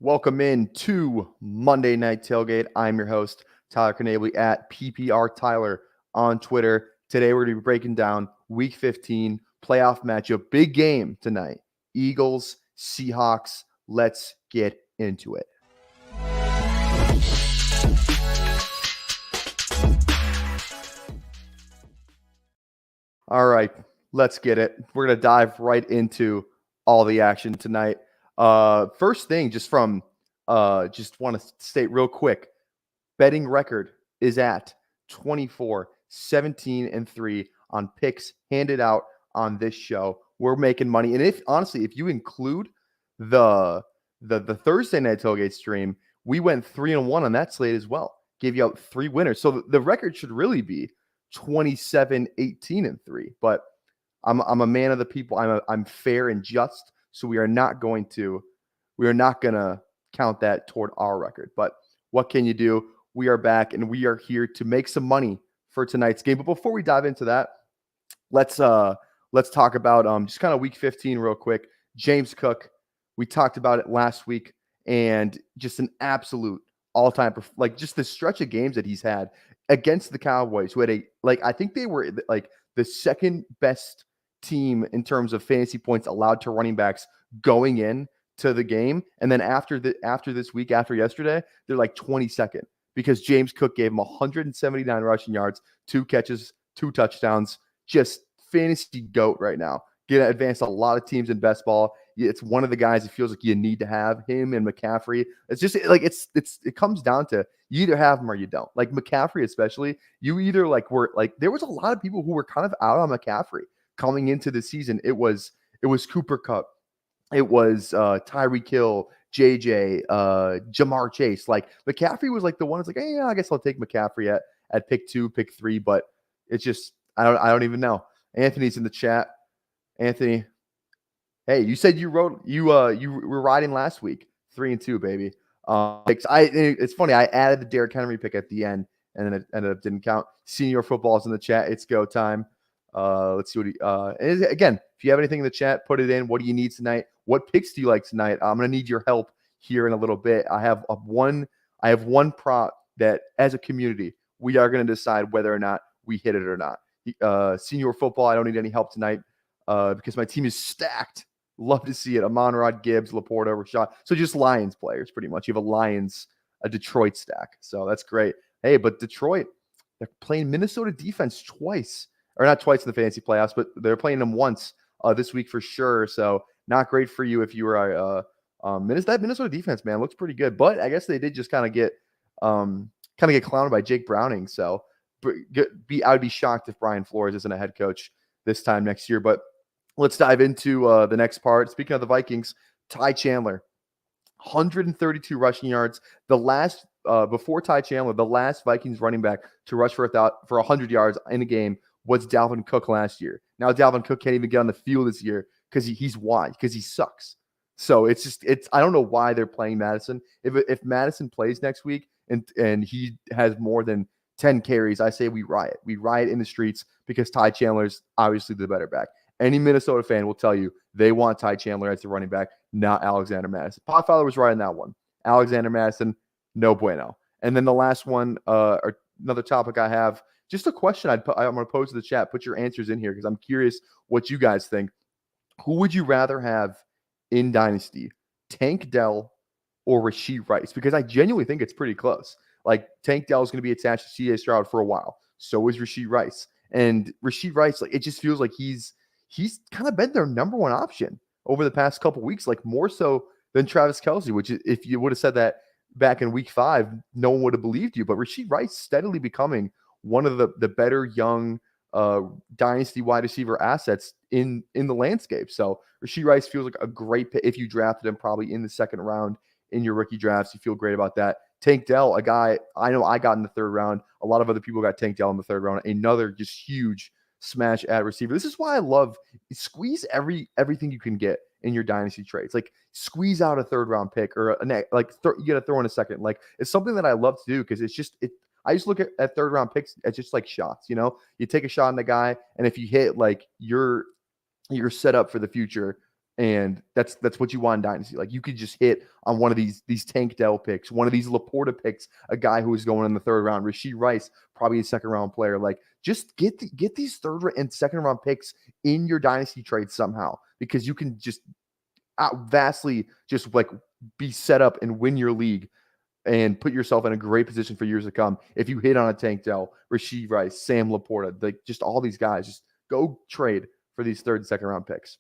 Welcome in to Monday Night Tailgate. I'm your host, Tyler Knaeble at PPR Tyler on Twitter. Today we're going to be breaking down Week 15 playoff matchup. Big game tonight. Eagles, Seahawks. Let's get into it. All right, let's get it. We're going to dive right into all the action tonight. First thing, just want to state real quick, betting record is at 24, 17, and 3 on picks handed out on this show. We're making money. And if you include the Thursday night tailgate stream, we went 3-1 on that slate as well. Gave you out 3 winners. So the record should really be 27, 18, and 3. But I'm a man of the people. I'm fair and just. So we are not gonna count that toward our record. But what can you do? We are back and we are here to make some money for tonight's game. But before we dive into that, let's talk about just kind of Week 15 real quick. James Cook, we talked about it last week, and just an absolute all-time, like just the stretch of games that he's had against the Cowboys, who had I think they were like the second best team in terms of fantasy points allowed to running backs going in to the game. And then after yesterday, they're like 22nd because James Cook gave him 179 rushing yards, 2 catches, 2 touchdowns. Just fantasy GOAT right now. Get advanced a lot of teams in best ball. It's one of the guys it feels like you need to have, him and McCaffrey. It's just like it comes down to you either have him or you don't. Like McCaffrey especially, you either there was a lot of people who were kind of out on McCaffrey coming into the season. It was Cooper Kupp. It was Tyreek Hill, JJ, Jamar Chase. Like McCaffrey was like the one that's like, hey, yeah, I guess I'll take McCaffrey at pick 2, pick 3, but it's just I don't even know. Anthony's in the chat. Anthony, hey, you said you were riding last week, 3-2, baby. It's funny. I added the Derrick Henry pick at the end, and then it ended up didn't count. Senior football's in the chat. It's go time. Let's see what and again, if you have anything in the chat, put it in. What do you need tonight? What picks do you like tonight? I'm gonna need your help here in a little bit. I have one prop that as a community we are gonna decide whether or not we hit it or not. Senior football, I don't need any help tonight because my team is stacked. Love to see it. Amon-Ra, Gibbs, Laporta, Rashad. So just Lions players, pretty much. You have a Detroit stack. So that's great. Hey, but Detroit, they're playing Minnesota defense twice. Or not twice in the fantasy playoffs, but they're playing them once this week for sure. So not great for you if you were that Minnesota defense, man, looks pretty good. But I guess they did just kind of get clowned by Jake Browning. So I would be shocked if Brian Flores isn't a head coach this time next year. But let's dive into the next part. Speaking of the Vikings, Ty Chandler, 132 rushing yards. The last before Ty Chandler, the last Vikings running back to rush for 100 yards in a game was Dalvin Cook last year. Now Dalvin Cook can't even get on the field this year because he's why? Because he sucks. So it's I don't know why they're playing Madison. If Madison plays next week and he has more than 10 carries, I say we riot. We riot in the streets because Ty Chandler's obviously the better back. Any Minnesota fan will tell you they want Ty Chandler as the running back, not Alexander Madison. Podfather was right on that one. Alexander Madison, no bueno. And then the last one, or another topic I have, just a question I'm going to pose to the chat. Put your answers in here because I'm curious what you guys think. Who would you rather have in Dynasty, Tank Dell or Rashee Rice? Because I genuinely think it's pretty close. Like Tank Dell is going to be attached to C.J. Stroud for a while. So is Rashee Rice. And Rashee Rice, like it just feels like he's kind of been their number one option over the past couple weeks, like more so than Travis Kelce, which if you would have said that back in week 5, no one would have believed you. But Rashee Rice steadily becoming one of the better young dynasty wide receiver assets in the landscape. So Rashee Rice feels like a great pick. If you drafted him probably in the second round in your rookie drafts, you feel great about that. Tank Dell, a guy I know I got in the 3rd round. A lot of other people got Tank Dell in the 3rd round. Another just huge smash at receiver. This is why I love squeeze everything you can get in your dynasty trades. Like squeeze out a 3rd round pick or you got to throw in a second. Like it's something that I love to do because it's just I just look at 3rd round picks as just like shots. You know, you take a shot on the guy, and if you hit, like you're set up for the future And that's what you want in Dynasty. Like, you could just hit on one of these Tank Dell picks, one of these Laporta picks, a guy who is going in the third round, Rashee Rice, probably a second round player. Like, just get these third and second round picks in your Dynasty trade somehow, because you can just vastly just like be set up and win your league and put yourself in a great position for years to come. If you hit on a Tank Dell, Rashee Rice, Sam Laporta, like just all these guys, just go trade for these third and second round picks.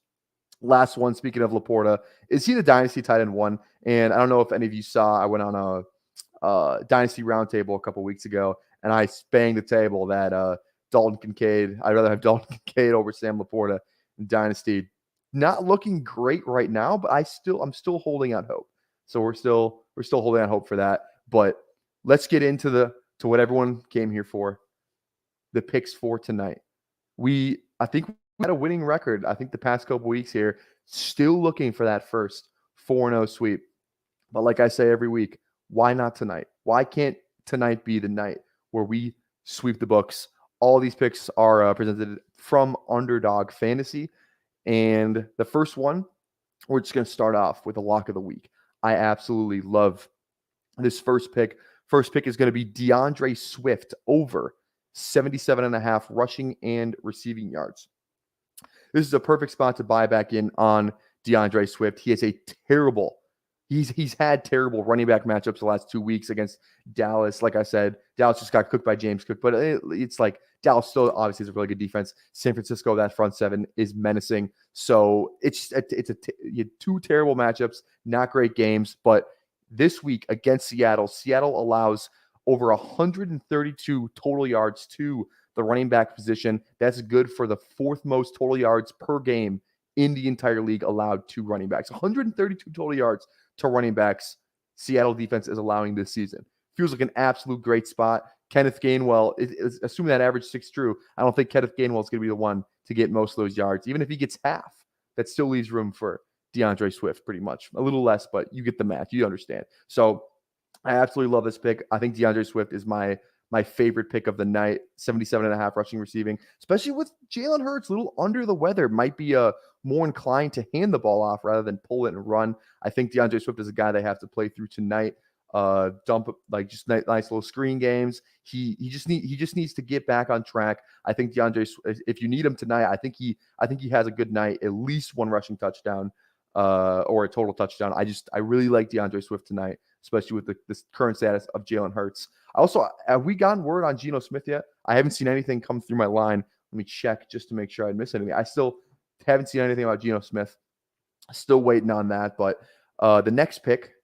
Last one, speaking of Laporta, is he the Dynasty tight end one? And I don't know if any of you saw, I went on a Dynasty roundtable a couple weeks ago, and I banged the table that Dalton Kincaid, I'd rather have Dalton Kincaid over Sam Laporta in Dynasty. Not looking great right now, but I'm still holding out hope. So we're still holding out hope for that. But let's get into what everyone came here for. The picks for tonight. I think we had a winning record. I think the past couple weeks here, still looking for that first 4-0 sweep. But like I say every week, why not tonight? Why can't tonight be the night where we sweep the books? All these picks are presented from Underdog Fantasy. And the first one, we're just going to start off with a lock of the week. I absolutely love this first pick. First pick is going to be DeAndre Swift over 77.5 rushing and receiving yards. This is a perfect spot to buy back in on DeAndre Swift. He has a terrible, he's had terrible running back matchups the last 2 weeks against Dallas. Like I said, Dallas just got cooked by James Cook, but it's like Dallas still obviously is a really good defense. San Francisco, that front seven is menacing. So it's two terrible matchups, not great games. But this week against Seattle allows over 132 total yards to the running back position. That's good for the fourth most total yards per game in the entire league allowed to running backs. 132 total yards to running backs Seattle defense is allowing this season. Feels like an absolute great spot. Kenneth Gainwell, assuming that average 6 true, I don't think Kenneth Gainwell is going to be the one to get most of those yards. Even if he gets half, that still leaves room for DeAndre Swift pretty much. A little less, but you get the math. You understand. So I absolutely love this pick. I think DeAndre Swift is my favorite pick of the night. 77.5 rushing receiving, especially with Jalen Hurts, a little under the weather, might be more inclined to hand the ball off rather than pull it and run. I think DeAndre Swift is a guy they have to play through tonight. Dump like just nice little screen games. He just needs to get back on track. I think DeAndre, if you need him tonight, I think he has a good night, at least one rushing touchdown or a total touchdown. I really like DeAndre Swift tonight, especially with this current status of Jalen Hurts. Also, have we gotten word on Geno Smith yet? I haven't seen anything come through my line. Let me check just to make sure I didn't miss anything. I still haven't seen anything about Geno Smith. Still waiting on that. But the next pick,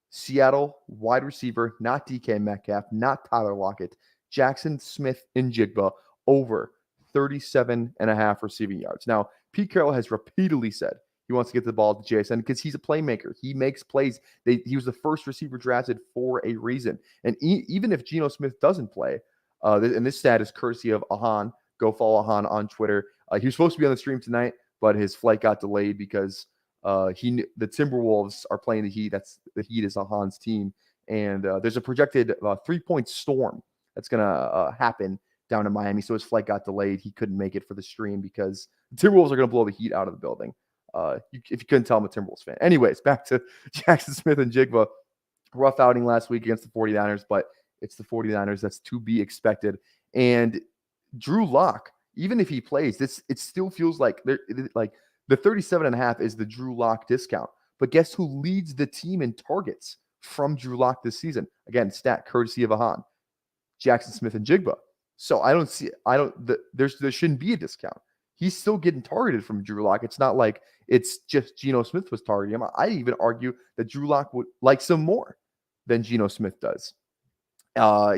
Seattle wide receiver, not DK Metcalf, not Tyler Lockett, Jackson Smith-Njigba over 37.5 receiving yards. Now, Pete Carroll has repeatedly said he wants to get the ball to JSN because he's a playmaker. He makes plays. He was the first receiver drafted for a reason. And even if Geno Smith doesn't play, and this stat is courtesy of Ahaan. Go follow Ahaan on Twitter. He was supposed to be on the stream tonight, but his flight got delayed because the Timberwolves are playing the Heat. The Heat is Ahaan's team. And there's a projected 3-point storm that's going to happen down in Miami. So his flight got delayed. He couldn't make it for the stream because the Timberwolves are going to blow the Heat out of the building. If you couldn't tell, I'm a Timberwolves fan. Anyways, back to Jackson Smith-Njigba. Rough outing last week against the 49ers, but it's the 49ers. That's to be expected. And Drew Lock, even if he plays, it still feels like the 37.5 is the Drew Lock discount. But guess who leads the team in targets from Drew Lock this season? Again, stat courtesy of Ahaan. Jackson Smith-Njigba. So there shouldn't be a discount. He's still getting targeted from Drew Lock. It's not like it's just Geno Smith was targeting him. I'd even argue that Drew Lock would likes him more than Geno Smith does.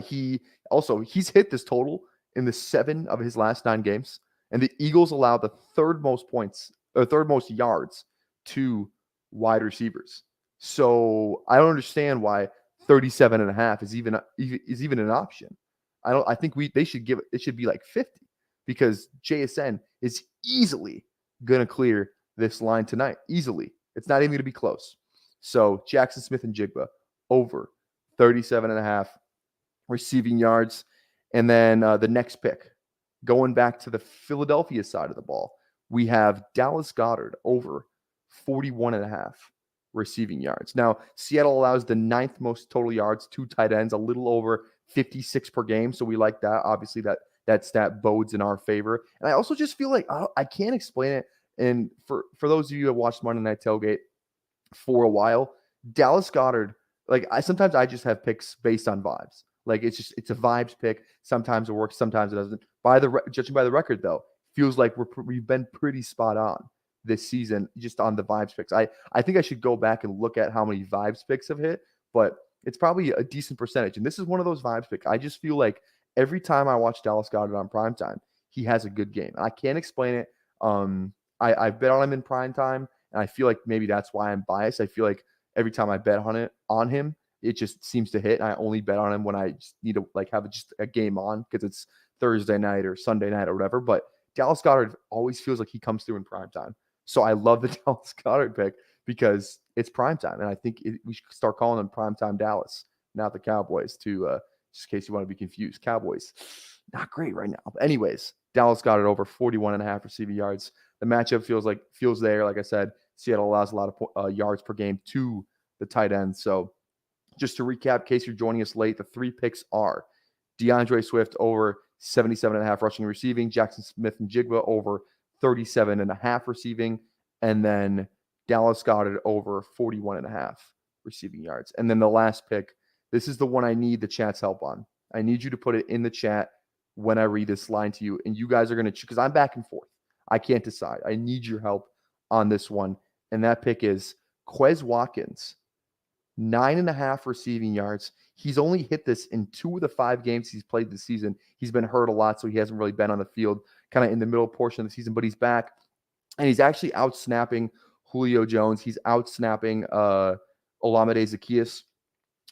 He's hit this total in the 7 of his last 9 games, and the Eagles allow the third most yards to wide receivers. So I don't understand why 37.5 is even an option. I think it should be like 50 because JSN is easily going to clear this line tonight. Easily. It's not even going to be close. So Jackson Smith-Njigba over 37.5 receiving yards. And then the next pick, going back to the Philadelphia side of the ball, we have Dallas Goedert over 41.5 receiving yards. Now, Seattle allows the 9th most total yards to tight ends, a little over 56 per game. So we like that. Obviously, that stat bodes in our favor. And I also just feel like I can't explain it. And for those of you who have watched Monday Night Tailgate for a while, Dallas Goedert, like sometimes I just have picks based on vibes. Like it's a vibes pick. Sometimes it works, sometimes it doesn't. Judging by the record, though, feels like we've been pretty spot on this season just on the vibes picks. I think I should go back and look at how many vibes picks have hit, but it's probably a decent percentage. And this is one of those vibes picks. I just feel like every time I watch Dallas Goedert on primetime, he has a good game. And I can't explain it. I've bet on him in primetime, and I feel like maybe that's why I'm biased. I feel like every time I bet on him, it just seems to hit. And I only bet on him when I just need to like have just a game on because it's Thursday night or Sunday night or whatever. But Dallas Goedert always feels like he comes through in primetime. So I love the Dallas Goedert pick because it's primetime. And I think we should start calling them primetime Dallas, not the Cowboys, just in case you want to be confused. Cowboys, not great right now. But anyways, Dallas Goedert over 41.5 receiving yards. The matchup feels there. Like I said, Seattle allows a lot of yards per game to the tight end. So just to recap, in case you're joining us late, the 3 picks are DeAndre Swift over 77.5 rushing and receiving, Jackson Smith and Jigba over 37.5 receiving, and then Dallas Goedert over 41.5 receiving yards. And then the last pick, this is the one I need the chat's help on. I need you to put it in the chat when I read this line to you, and you guys are going to choose, because I'm back and forth. I can't decide. I need your help on this one, and that pick is Quez Watkins, 9.5 receiving yards. He's only hit this in 2 of the 5 games he's played this season. He's been hurt a lot, so he hasn't really been on the field kind of in the middle portion of the season, but he's back, and he's actually out-snapping Julio Jones. He's out-snapping Olamide Zaccheaus.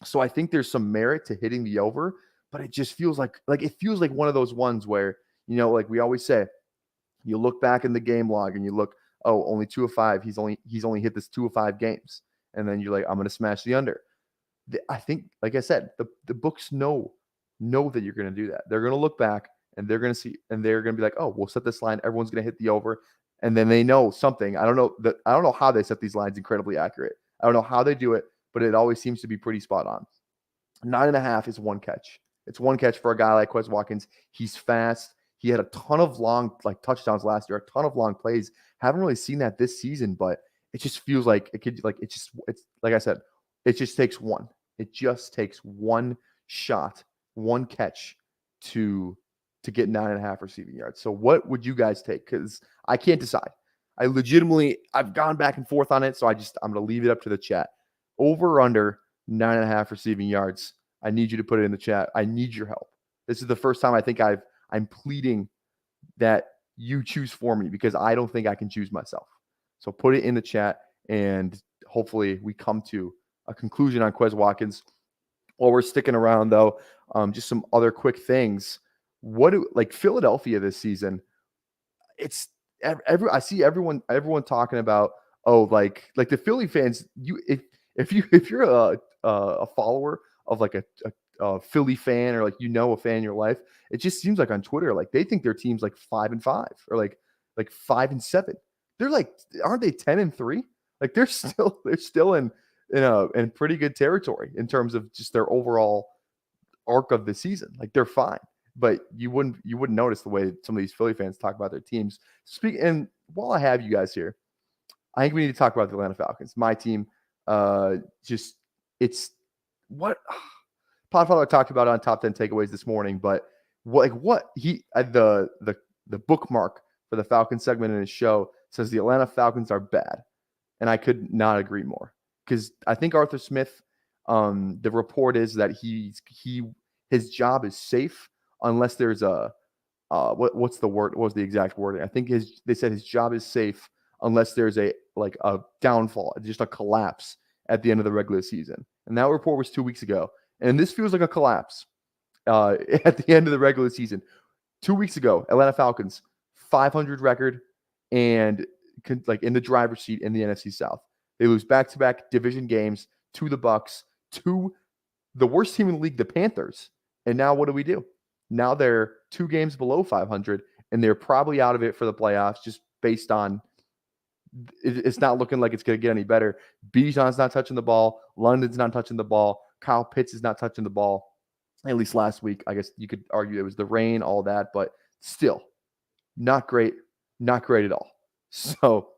So I think there's some merit to hitting the over, but it just feels like one of those ones where, like we always say, you look back in the game log and you look, oh, only 2 of 5. He's only hit this 2 of 5 games. And then you're like, I'm going to smash the under. I think, like I said, the books know that you're going to do that. They're going to look back and they're going to see, and they're going to be like, oh, we'll set this line. Everyone's going to hit the over. And then they know something. I don't know how they set these lines incredibly accurate. I don't know how they do it, but it always seems to be pretty spot on. 9.5 is 1 catch. It's 1 catch for a guy like Quez Watkins. He's fast. He had a ton of long touchdowns last year, a ton of long plays. Haven't really seen that this season, but it just feels like it's like I said, it just takes one. It just takes one shot, 1 catch to get 9.5 receiving yards. So what would you guys take? Because I can't decide. I've gone back and forth on it, so I'm going to leave it up to the chat. Over or under 9.5 receiving yards. I need you to put it in the chat. I need your help. This is the first time I think I'm pleading that you choose for me because I don't think I can choose myself. So put it in the chat, and hopefully we come to a conclusion on Quez Watkins. While we're sticking around, though, just some other quick things. Philadelphia this season? It's I see everyone talking about like the Philly fans. If you're a follower of like a Philly fan or a fan in your life, it just seems like on Twitter they think their team's 5-5 or like 5-7. They're aren't they 10-3? They're still in pretty good territory in terms of just their overall arc of the season. They're fine, but you wouldn't notice the way some of these Philly fans talk about their teams. And while I have you guys here, I think we need to talk about the Atlanta Falcons, my team. It's what Podfather talked about on top 10 takeaways this morning, but the bookmark for the Falcons segment in his show says the Atlanta Falcons are bad. And I could not agree more, because I think Arthur Smith, the report is that his job is safe unless there's what's the word? What was the exact wording? I think they said his job is safe unless there's a downfall, just a collapse at the end of the regular season. And that report was 2 weeks ago. And this feels like a collapse at the end of the regular season. 2 weeks ago, Atlanta Falcons, 500 record and in the driver's seat in the NFC South. They lose back-to-back division games to the Bucs, to the worst team in the league, the Panthers. And now what do? Now they're 2 games below 500, and they're probably out of it for the playoffs just based on it's not looking like it's going to get any better. Bijan's not touching the ball. London's not touching the ball. Kyle Pitts is not touching the ball. At least last week, I guess you could argue it was the rain, all that, but still not great, not great at all. So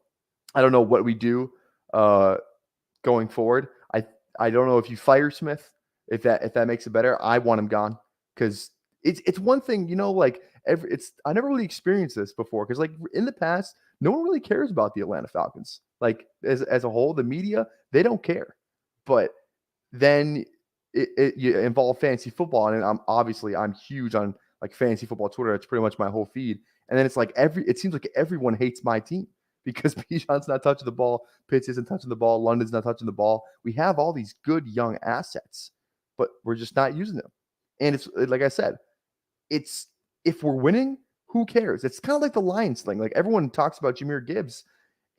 I don't know what we do going forward. I don't know if you fire Smith, if that makes it better. I want him gone because it's one thing, like I never really experienced this before because like in the past, no one really cares about the Atlanta Falcons. Like as a whole, the media, they don't care. But then you involve fantasy football, and I'm huge on like fantasy football Twitter. It's pretty much my whole feed. And then it's like it seems like everyone hates my team because Bijan's not touching the ball, Pitts isn't touching the ball, London's not touching the ball. We have all these good young assets, but we're just not using them. And it's like I said, it's if we're winning, who cares? It's kind of like the Lions thing. Like everyone talks about Jahmyr Gibbs,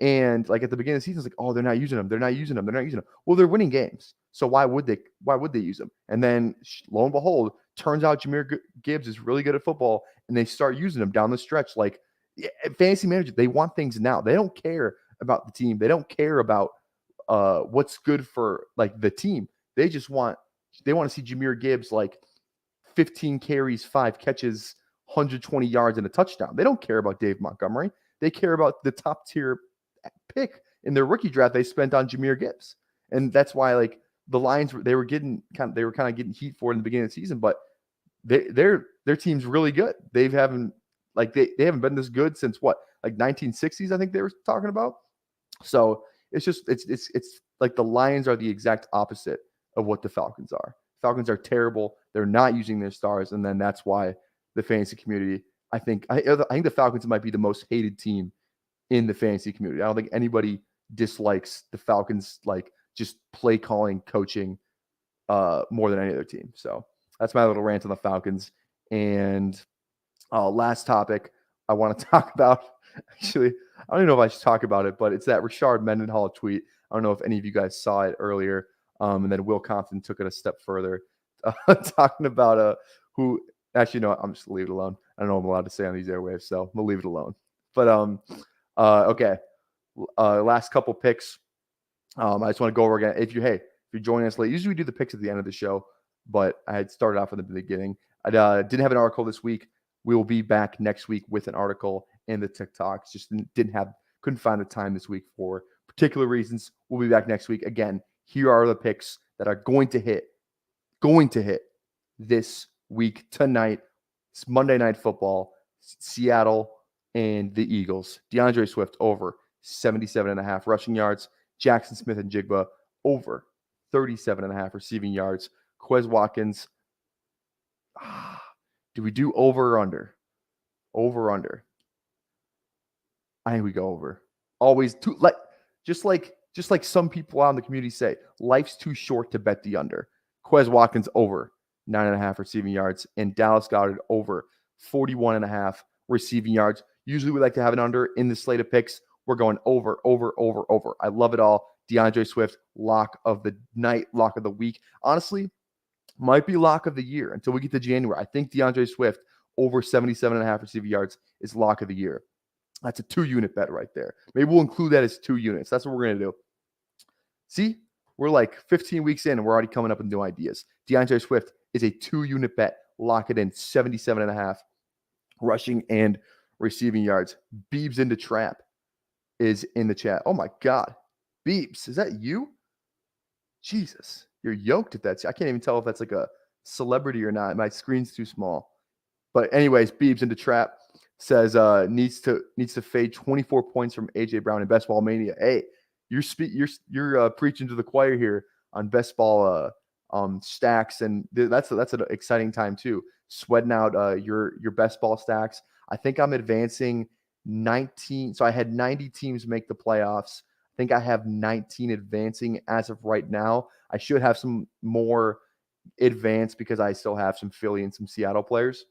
and like at the beginning of the season, it's like, oh, they're not using him. They're not using him. They're not using him. Well, they're winning games. So why would they use him? And then lo and behold, turns out Jahmyr Gibbs is really good at football, and they start using him down the stretch. Like fantasy managers, they want things now. They don't care about the team. They don't care about what's good for like the team. They want to see Jahmyr Gibbs like 15 carries, 5 catches, 120 yards, and a touchdown. They don't care about Dave Montgomery. They care about the top tier pick in their rookie draft they spent on Jahmyr Gibbs. And that's why like the Lions, they were kind of getting heat for it in the beginning of the season, but their team's really good. They haven't been this good since what, like 1960s, I think they were talking about. So it's just it's like the Lions are the exact opposite of what the Falcons are. Falcons are terrible. They're not using their stars, and then that's why the fantasy community, I think the Falcons might be the most hated team in the fantasy community. I don't think anybody dislikes the Falcons, like just play calling, coaching, more than any other team. So that's my little rant on the Falcons. And last topic I want to talk about. Actually, I don't even know if I should talk about it, but it's that Rashard Mendenhall tweet. I don't know if any of you guys saw it earlier. And then Will Compton took it a step further, talking about who. Actually, no, I'm just gonna leave it alone. I don't know what I'm allowed to say on these airwaves, so I'm gonna leave it alone. But okay. Last couple picks. I just want to go over again. If you're joining us late, usually we do the picks at the end of the show, but I had started off in the beginning. I didn't have an article this week. We will be back next week with an article in the TikToks. Just couldn't find the time this week for particular reasons. We'll be back next week. Again, here are the picks that are going to hit this week tonight. It's Monday Night Football, Seattle and the Eagles. DeAndre Swift over 77.5 rushing yards. Jackson Smith and Jigba over 37.5 receiving yards. Quez Watkins. Do we do over or under? Over or under? I think we go over. Always too just like some people out in the community say, life's too short to bet the under. Quez Watkins over 9.5 receiving yards, and Dallas Goedert over 41.5 receiving yards. Usually we like to have an under in the slate of picks. We're going over. I love it all. DeAndre Swift, lock of the night, lock of the week. Honestly, might be lock of the year until we get to January. I think DeAndre Swift over 77.5 receiving yards is lock of the year. That's a 2-unit bet right there. Maybe we'll include that as 2 units. That's what we're going to do. See, we're like 15 weeks in and we're already coming up with new ideas. DeAndre Swift is a 2-unit bet. Lock it in, 77.5 rushing and receiving yards. Beebs into trap is in the chat. Oh my God. Beebs, is that you? Jesus, you're yoked at that. I can't even tell if that's like a celebrity or not. My screen's too small. But anyways, Beebs into trap says needs to fade 24 points from AJ Brown in Best Ball Mania. Hey, you're preaching to the choir here on Best Ball stacks, and that's an exciting time too. Sweating out your Best Ball stacks. I think I'm advancing 19. So I had 90 teams make the playoffs. I think I have 19 advancing as of right now. I should have some more advanced because I still have some Philly and some Seattle players,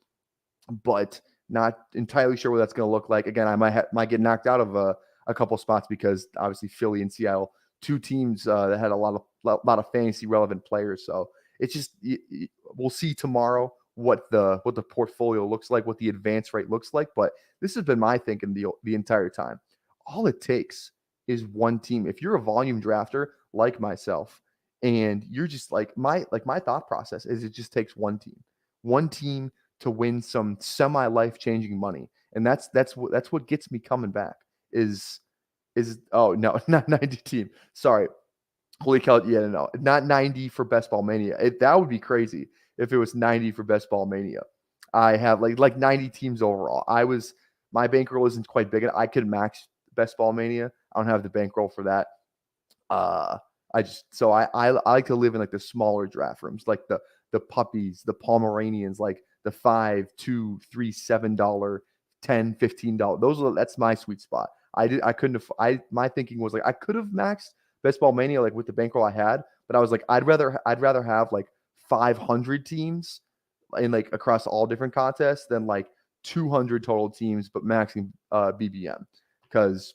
but not entirely sure what that's going to look like. Again, I might get knocked out of a couple spots because obviously Philly and Seattle, 2 teams that had a lot of fantasy relevant players. So it's just we'll see tomorrow what the portfolio looks like, what the advance rate looks like. But this has been my thinking the entire time. All it takes is one team. If you're a volume drafter like myself, and you're just like my thought process is it just takes one team to win some semi life changing money, and that's what gets me coming back. Is oh no, not 90 team. Sorry, holy cow, yeah, no, not 90 for Best Ball Mania. That would be crazy if it was 90 for Best Ball Mania. I have like 90 teams overall. My bankroll isn't quite big. I could max Best Ball Mania. I don't have the bankroll for that. I like to live in like the smaller draft rooms, like the puppies, the Pomeranians, like the $5, $2, $3, $7, $10, $15. That's my sweet spot. My thinking was like I could have maxed Best Ball Mania like with the bankroll I had, but I was like I'd rather have like 500 teams in like across all different contests than like 200 total teams, but maxing BBM, because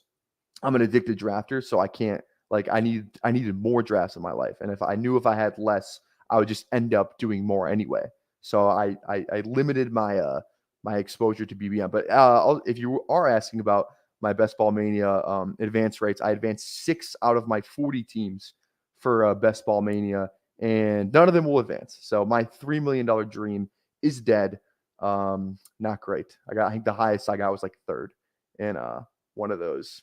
I'm an addicted drafter, so I can't like I needed more drafts in my life, and if I had less, I would just end up doing more anyway. So I limited my my exposure to BBM. But if you are asking about my Best Ball Mania advance rates, I advanced 6 out of my 40 teams for Best Ball Mania, and none of them will advance. So my $3 million dream is dead. Not great. I think the highest I got was like third in one of those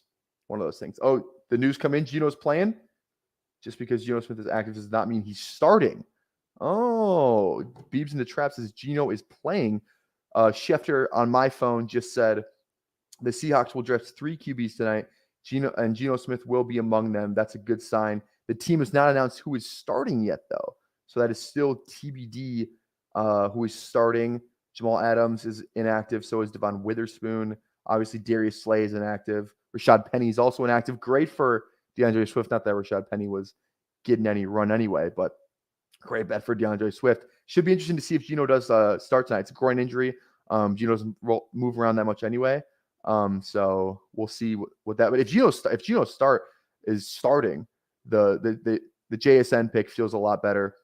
things. Oh, the news come in. Geno's playing. Just because Geno Smith is active does not mean he's starting. Oh, Beebs in the Trap says Geno is playing. Schefter on my phone just said the Seahawks will draft 3 QBs tonight. Geno Smith will be among them. That's a good sign. The team has not announced who is starting yet, though. So that is still TBD who is starting. Jamal Adams is inactive. So is Devon Witherspoon. Obviously, Darius Slay is inactive. Rashad Penny is also inactive. Great for DeAndre Swift. Not that Rashad Penny was getting any run anyway, but great bet for DeAndre Swift. Should be interesting to see if Geno does start tonight. It's a groin injury. Geno doesn't move around that much anyway. So we'll see what that. But if Geno is starting, the JSN pick feels a lot better.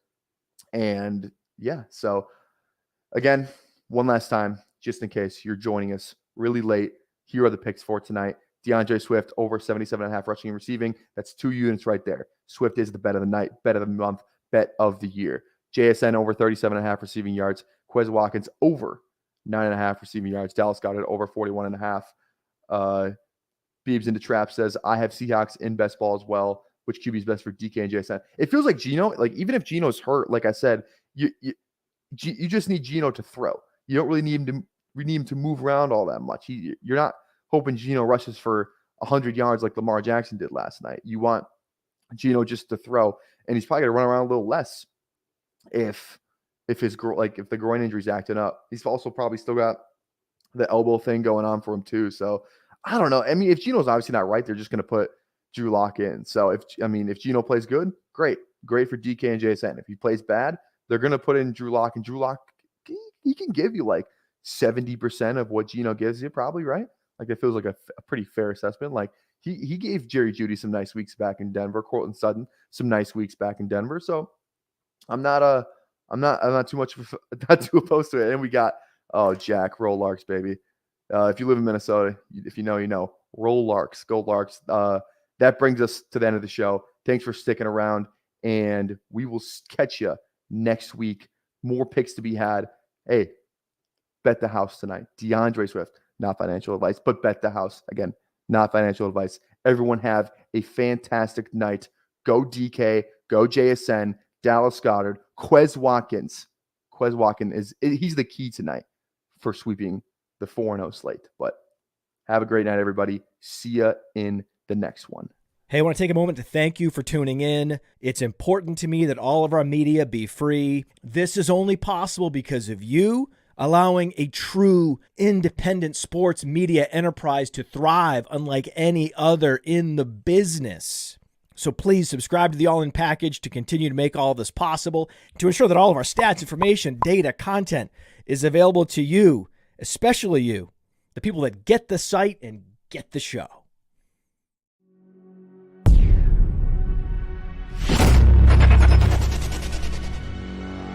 And yeah, so again, one last time, just in case you're joining us really late, here are the picks for tonight. DeAndre Swift over 77.5 rushing and receiving. That's 2 units right there. Swift is the bet of the night, bet of the month, bet of the year. JSN over 37.5 receiving yards. Quez Watkins over 9.5 receiving yards. Dallas Goedert over 41.5. Beebs into Trap says, I have Seahawks in best ball as well. Which QB is best for DK and JSN? It feels like Geno, like even if Geno's hurt, like I said, you just need Geno to throw. You don't really need him to move around all that much. You're not hoping Geno rushes for 100 yards like Lamar Jackson did last night. You want Geno just to throw, and he's probably going to run around a little less if the groin injury's acting up. He's also probably still got the elbow thing going on for him too. So I don't know. I mean, if Geno's obviously not right, they're just going to put Drew Lock in. So if Geno plays good, great for DK and JSN. If he plays bad, they're going to put in Drew Lock, and Drew Lock, he can give you like 70% of what Geno gives you, probably, right? Like it feels like a pretty fair assessment. Like he gave Jerry Jeudy some nice weeks back in Denver, Cortland Sutton some nice weeks back in Denver. So I'm not too opposed to it. And we got Jack, roll Larks, baby. If you live in Minnesota, if you know, you know, roll Larks, go Larks. That brings us to the end of the show. Thanks for sticking around, and we will catch you next week. More picks to be had. Hey, bet the house tonight. DeAndre Swift, not financial advice, but bet the house. Again, not financial advice. Everyone have a fantastic night. Go DK, go JSN, Dallas Goedert, Quez Watkins. Quez Watkins he's the key tonight for sweeping the 4-0 slate. But have a great night, everybody. See ya in the next one. Hey, I want to take a moment to thank you for tuning in. It's important to me that all of our media be free. This is only possible because of you allowing a true independent sports media enterprise to thrive unlike any other in the business. So please subscribe to the All In Package to continue to make all this possible, to ensure that all of our stats, information, data, content is available to you, especially you, the people that get the site and get the show.